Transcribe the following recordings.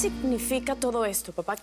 significa todo esto, papá?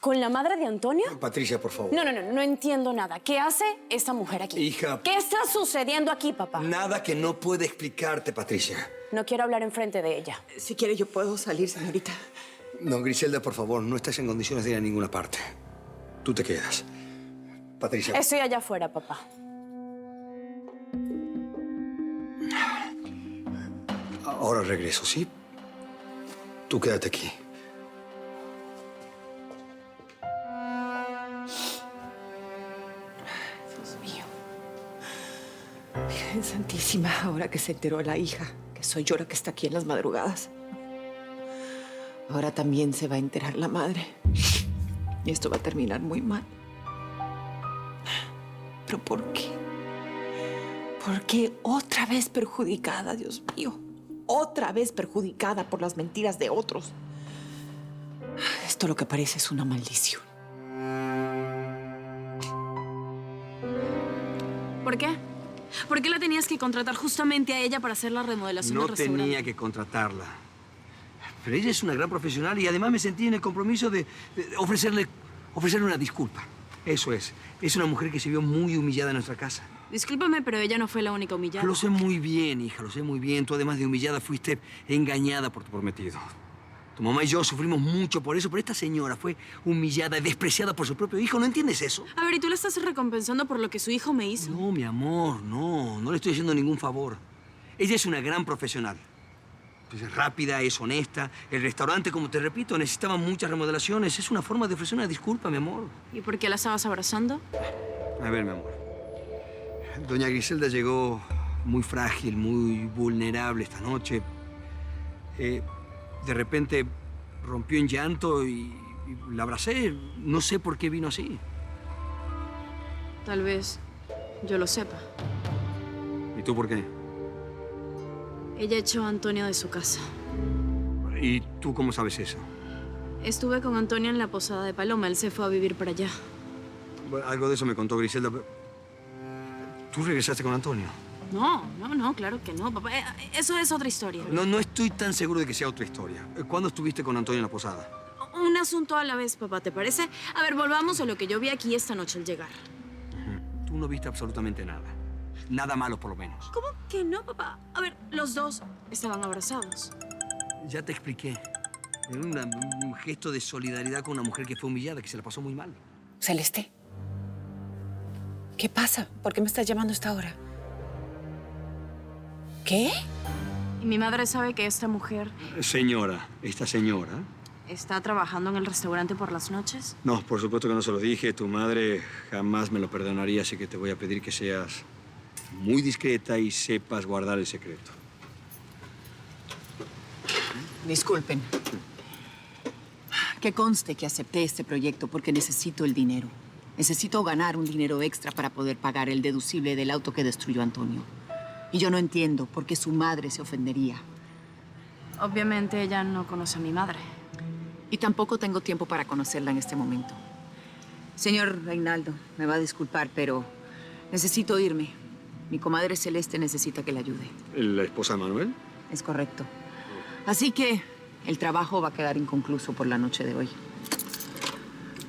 ¿Con la madre de Antonio? Patricia, por favor. No entiendo nada. ¿Qué hace esta mujer aquí? Hija. ¿Qué está sucediendo aquí, papá? Nada que no pueda explicarte, Patricia. No quiero hablar enfrente de ella. Si quiere, yo puedo salir, señorita. No, Griselda, por favor, no estás en condiciones de ir a ninguna parte. Tú te quedas. Patricia. Estoy allá afuera, papá. Ahora regreso, ¿sí? Tú quédate aquí. Dios mío. Virgen Santísima, ahora que se enteró la hija, que soy yo la que está aquí en las madrugadas. Ahora también se va a enterar la madre. Y esto va a terminar muy mal. ¿Pero por qué? ¿Por qué otra vez perjudicada, Dios mío? Otra vez perjudicada por las mentiras de otros. Esto lo que parece es una maldición. ¿Por qué? ¿Por qué la tenías que contratar justamente a ella para hacer la remodelación del restaurante? No tenía que contratarla. Pero ella es una gran profesional y además me sentí en el compromiso de ofrecerle una disculpa. Eso es. Es una mujer que se vio muy humillada en nuestra casa. Discúlpame, pero ella no fue la única humillada. Lo sé muy bien, hija, lo sé muy bien. Tú, además de humillada, fuiste engañada por tu prometido. Tu mamá y yo sufrimos mucho por eso, pero esta señora fue humillada y despreciada por su propio hijo. ¿No entiendes eso? A ver, ¿y tú la estás recompensando por lo que su hijo me hizo? No, mi amor, no. No le estoy haciendo ningún favor. Ella es una gran profesional. Es rápida, es honesta. El restaurante, como te repito, necesitaba muchas remodelaciones. Es una forma de ofrecer una disculpa, mi amor. ¿Y por qué la estabas abrazando? A ver, mi amor. Doña Griselda llegó muy frágil, muy vulnerable esta noche. De repente rompió en llanto y la abracé. No sé por qué vino así. Tal vez yo lo sepa. ¿Y tú por qué? Ella echó a Antonio de su casa. ¿Y tú cómo sabes eso? Estuve con Antonio en la posada de Paloma. Él se fue a vivir para allá. Bueno, algo de eso me contó Griselda. ¿Tú regresaste con Antonio? No, claro que no, papá. Eso es otra historia. No estoy tan seguro de que sea otra historia. ¿Cuándo estuviste con Antonio en la posada? Un asunto a la vez, papá, ¿te parece? A ver, volvamos a lo que yo vi aquí esta noche al llegar. Tú no viste absolutamente nada. Nada malo, por lo menos. ¿Cómo que no, papá? A ver, los dos estaban abrazados. Ya te expliqué. Era un gesto de solidaridad con una mujer que fue humillada, que se la pasó muy mal. Celeste, ¿qué pasa? ¿Por qué me estás llamando a esta hora? ¿Qué? Y mi madre sabe que esta mujer Señora, esta señora... está trabajando en el restaurante por las noches. No, por supuesto que no se lo dije. Tu madre jamás me lo perdonaría, así que te voy a pedir que seas muy discreta y sepas guardar el secreto. Disculpen. Que conste que acepté este proyecto porque necesito el dinero. Necesito ganar un dinero extra para poder pagar el deducible del auto que destruyó Antonio. Y yo no entiendo por qué su madre se ofendería. Obviamente ella no conoce a mi madre. Y tampoco tengo tiempo para conocerla en este momento. Señor Reinaldo, me va a disculpar, pero necesito irme. Mi comadre Celeste necesita que la ayude. ¿La esposa de Manuel? Es correcto. Así que el trabajo va a quedar inconcluso por la noche de hoy.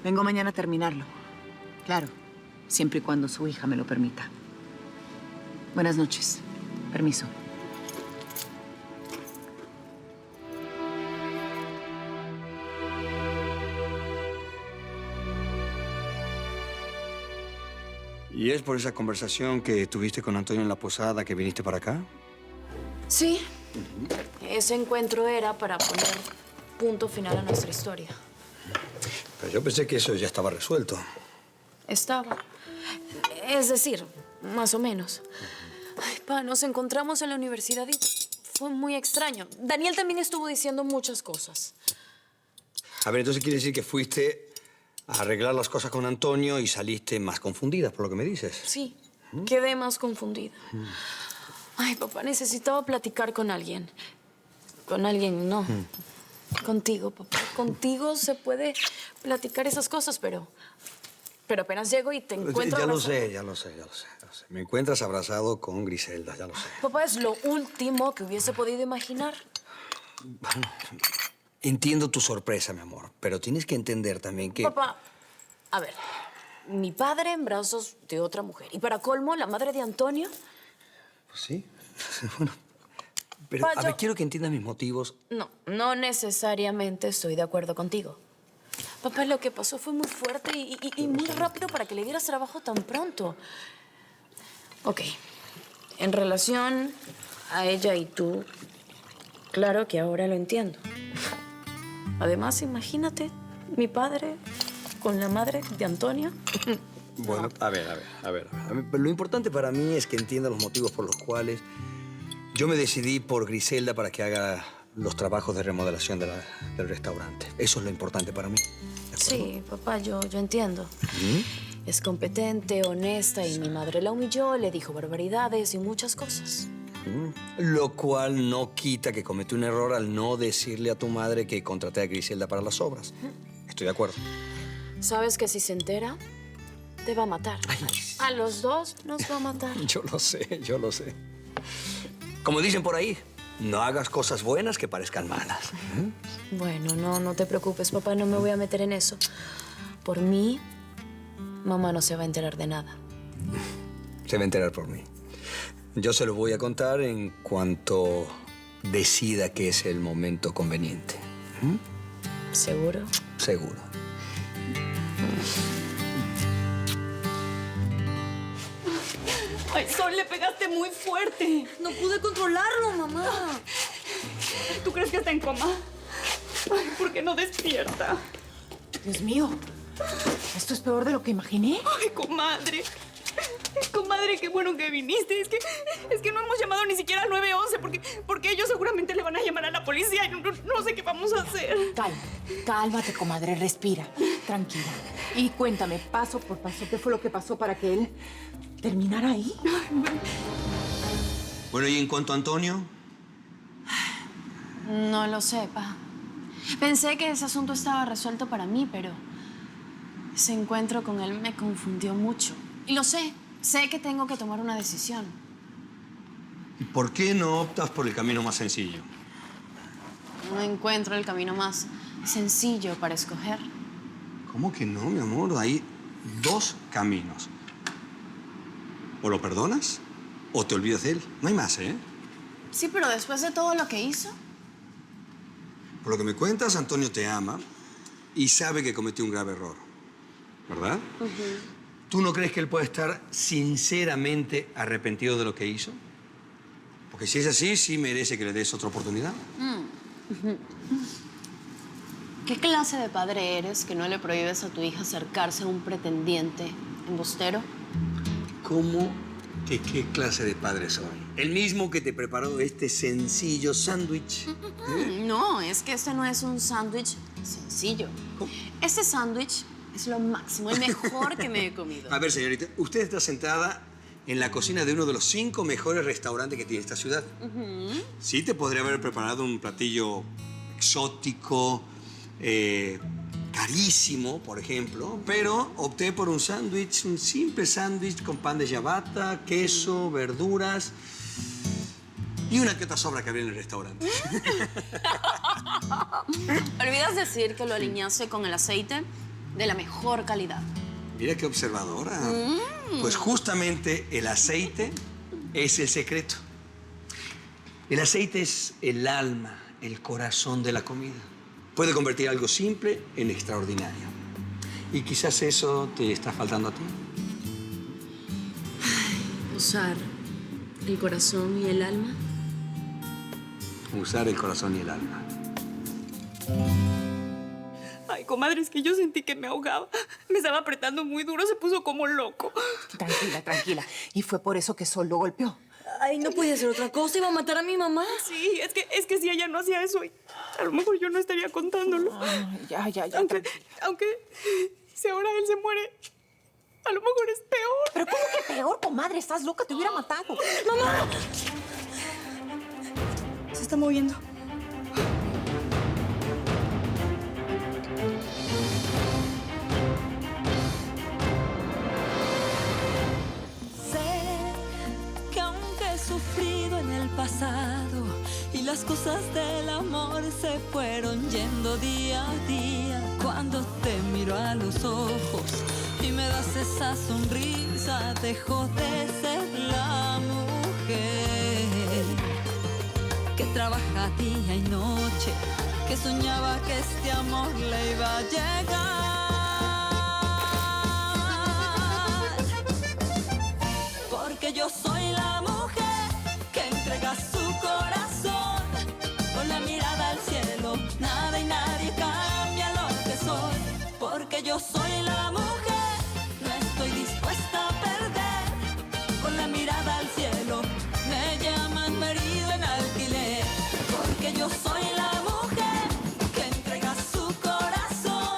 Vengo mañana a terminarlo. Claro, siempre y cuando su hija me lo permita. Buenas noches. Permiso. ¿Y es por esa conversación que tuviste con Antonio en la posada que viniste para acá? Sí. Ese encuentro era para poner punto final a nuestra historia. Pero yo pensé que eso ya estaba resuelto. Estaba. Es decir, más o menos. Ay, pa, nos encontramos en la universidad y fue muy extraño. Daniel también estuvo diciendo muchas cosas. A ver, entonces quiere decir que fuiste a arreglar las cosas con Antonio y saliste más confundida, por lo que me dices. Sí, quedé más confundida. Ay, papá, necesitaba platicar con alguien. Con alguien, no. Contigo, papá. Contigo se puede platicar esas cosas, pero apenas llego y te encuentro Ya lo abrazado. sé, ya lo sé. Me encuentras abrazado con Griselda, ya lo sé. Papá, es lo último que hubiese podido imaginar. Bueno, Entiendo tu sorpresa, mi amor, pero tienes que entender también que... Papá, a ver, mi padre en brazos de otra mujer. Y para colmo, la madre de Antonio. Pues sí, bueno. Pero, Pa, a ver, quiero que entiendas mis motivos. No necesariamente estoy de acuerdo contigo. Papá, lo que pasó fue muy fuerte y muy rápido para que le dieras trabajo tan pronto. Ok, en relación a ella y tú, claro que ahora lo entiendo. Además, imagínate, mi padre con la madre de Antonio. Bueno, a ver. Lo importante para mí es que entiendas los motivos por los cuales yo me decidí por Griselda para que haga los trabajos de remodelación del restaurante. Eso es lo importante para mí. ¿De acuerdo? Sí, papá, yo entiendo. Es competente, honesta y mi madre la humilló, le dijo barbaridades y muchas cosas. Lo cual no quita que cometí un error al no decirle a tu madre que contraté a Griselda para las obras. Estoy de acuerdo. ¿Sabes que si se entera, te va a matar? Ay. A los dos nos va a matar. Yo lo sé. Como dicen por ahí, no hagas cosas buenas que parezcan malas. Bueno, no te preocupes, papá, no me voy a meter en eso. Por mí, mamá no se va a enterar de nada. Se va a enterar por mí. Yo se lo voy a contar en cuanto decida que es el momento conveniente. ¿Seguro? Seguro. Ay, Sol, le pegaste muy fuerte. No pude controlarlo, mamá. ¿Tú crees que está en coma? Ay, ¿por qué no despierta? Dios mío, esto es peor de lo que imaginé. Ay, comadre. Comadre, qué bueno que viniste. Es que no hemos llamado ni siquiera al 911 porque ellos seguramente le van a llamar a la policía y no sé qué vamos a hacer. Cálmate, comadre, respira. Tranquila. Y cuéntame, paso por paso, ¿qué fue lo que pasó para que él terminara ahí? Bueno, y en cuanto a Antonio, No lo sé, pa. Pensé que ese asunto estaba resuelto para mí, pero ese encuentro con él me confundió mucho. Y lo sé. Sé que tengo que tomar una decisión. ¿por qué no optas por el camino más sencillo? No encuentro el camino más sencillo para escoger. ¿Cómo que no, mi amor? Hay dos caminos. O lo perdonas o te olvidas de él. No hay más, ¿eh? Sí, pero después de todo lo que hizo. Por lo que me cuentas, Antonio te ama y sabe que cometió un grave error. ¿Verdad? ¿Tú no crees que él puede estar sinceramente arrepentido de lo que hizo? Porque si es así, sí merece que le des otra oportunidad. ¿Qué clase de padre eres que no le prohíbes a tu hija acercarse a un pretendiente embustero? ¿Cómo que qué clase de padre soy? El mismo que te preparó este sencillo sándwich. No, es que este no es un sándwich sencillo. ¿Cómo? Este sándwich es lo máximo, el mejor que me he comido. A ver, señorita, usted está sentada en la cocina de uno de los 5 mejores restaurantes que tiene esta ciudad. Sí, te podría haber preparado un platillo exótico, carísimo, por ejemplo, pero opté por un sándwich, un simple sándwich con pan de ciabatta, queso, verduras y una que otra sobra que había en el restaurante. Olvidas decir que lo aliñaste con el aceite de la mejor calidad. Mira qué observadora. Pues justamente el aceite es el secreto. El aceite es el alma, el corazón de la comida. Puede convertir algo simple en extraordinario. Y quizás eso te está faltando a ti. Usar el corazón y el alma. Usar el corazón y el alma. Ay, comadre, es que yo sentí que me ahogaba. Me estaba apretando muy duro, se puso como loco. Tranquila. Y fue por eso que Sol lo golpeó. Ay, no podía hacer otra cosa, iba a matar a mi mamá. Sí, es que si ella no hacía eso, a lo mejor yo no estaría contándolo. Ay, ya. Aunque si ahora él se muere, a lo mejor es peor. ¿Pero cómo que peor, comadre? Estás loca, te hubiera matado. ¡Mamá! Se está moviendo. Sé que aunque he sufrido en el pasado y la las cosas del amor se fueron yendo día a día. Cuando te miro a los ojos y me das esa sonrisa, dejo de ser la mujer que trabaja día y noche, que soñaba que este amor le iba a llegar. Porque yo soy la mujer que entrega su corazón con la mirada al cielo. Nada y nadie cambia lo que soy. Porque yo soy la mujer, no estoy dispuesta a perder. Con la mirada al cielo, me llaman marido en alquiler. Porque yo soy la mujer que entrega su corazón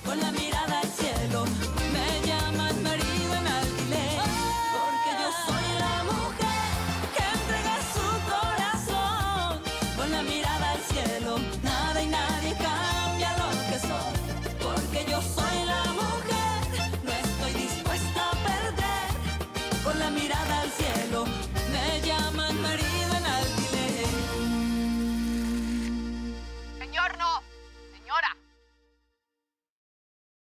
con la mirada al cielo, me llaman marido en alquiler. Porque yo soy la mujer que entrega su corazón con la mirada al cielo. Nada y nadie cambia lo que soy. Porque yo soy la mujer, no estoy dispuesta a perder. Con la mirada al cielo, me llaman marido en alquiler. Señor, no.